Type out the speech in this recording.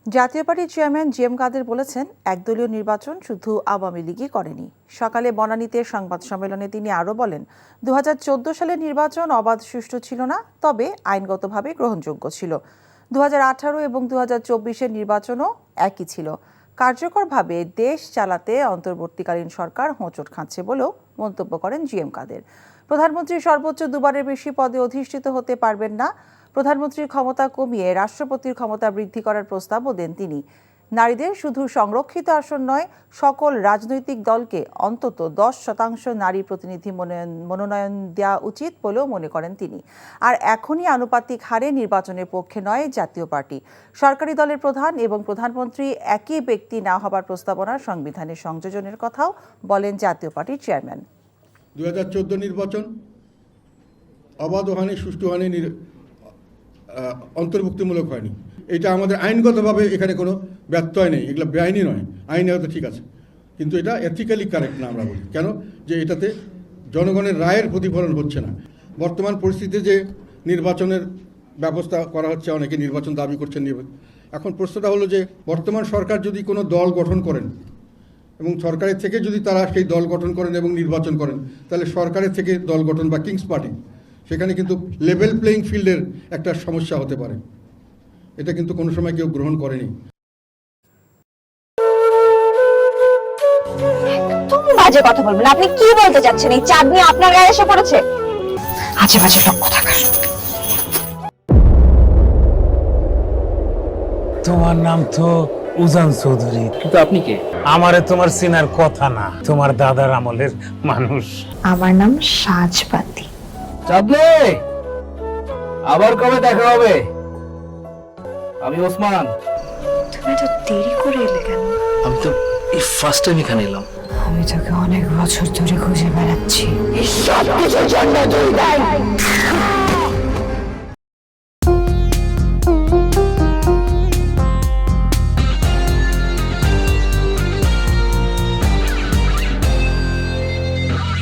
জাতীয় পার্টির chairman GM কাদের বলেছেন, একদলীয় নির্বাচন শুধু আওয়ামী লীগই করেনি। সকালে বনানীতে সংবাদ সম্মেলনে তিনি আরও বলেন, 2014 সালের নির্বাচন অবাধ সুষ্ঠু ছিল না, তবে আইনগতভাবে গ্রহণযোগ্য ছিল। 2018 এবং 2024-এর নির্বাচনও একই ছিল। কার্যকরভাবে দেশ চালাতে অন্তর্বর্তীকালীন সরকার হোঁচট খাচ্ছে বলেও মন্তব্য করেন জি.এম কাদের। প্রধানমন্ত্রী সর্বোচ্চ দুবারের বেশি পদে অধিষ্ঠিত হতে পারবেন না। প্রধানমন্ত্রীর ক্ষমতা কমিয়ে রাষ্ট্রপতির ক্ষমতা বৃদ্ধি করার প্রস্তাবও দেন তিনি। নারীদের শুধু সংরক্ষিত আসন নয়, সকল রাজনৈতিক দলকে অন্তত 10% নারী প্রতিনিধি মনোনয়ন দেওয়া উচিত বলেও মনে করেন তিনি। আর এখনই আনুপাতিক হারে নির্বাচনের পক্ষে নয় জাতীয় পার্টি। সরকারি দলের প্রধান এবং প্রধানমন্ত্রী একই ব্যক্তি না হবার প্রস্তাবনা সংবিধানে সংযোজনের কথাও বলেন জাতীয় পার্টির চেয়ারম্যান। 2014 নির্বাচন অবাধ হয়নি, সুষ্ঠু হয়নি, অন্তর্ভুক্তিমূলক হয়নি। এটা আমাদের আইনগতভাবে এখানে কোনো ব্যত্যয় নেই, এগুলো বেআইনি নয়, আইনে হয়তো ঠিক আছে, কিন্তু এটা এথিক্যালি কারেক্ট না আমরা বলি। কেন? যে এটাতে জনগণের রায়ের প্রতিফলন হচ্ছে না। বর্তমান পরিস্থিতিতে যে নির্বাচনের ব্যবস্থা করা হচ্ছে, অনেকে নির্বাচন দাবি করছেন। এখন প্রশ্নটা হলো যে বর্তমান সরকার যদি কোনো দল গঠন করেন এবং সরকারের থেকে যদি তারা সেই দল গঠন করেন এবং নির্বাচন করেন, তাহলে সরকারের থেকে দল গঠন বা কিংস পার্টি, সেখানে কিন্তু লেভেল প্লেইং ফিল্ডের একটা সমস্যা হতে পারে। এটা কিন্তু কোনো সময় কেউ গ্রহণ করেনি। তুমি বাজে কথা বলবেন। আপনি কি বলতে চাচ্ছেন? এই চাঁদনি আপনার গায়ে এসে পড়েছে? আজে বাজে লক্ষ্য থাকার। তোমার নাম তো উজান চৌধুরী, কিন্তু আপনি কে? আমারে তোমার চেনার কথা না, তোমার দাদার আমলের মানুষ। আমার নাম সাজবাতি। চাঁদনি, আবার কবে দেখা হবে? আমি ওসমান। তুমি এত দেরি করে এলে কেন? আমি তো এই ফার্স্ট টাইম এখানে এলাম। আমি তোকে অনেক বছর ধরে খুঁজে বেড়াচ্ছি। এই সব কিছুর জন্য তুই দায়ী।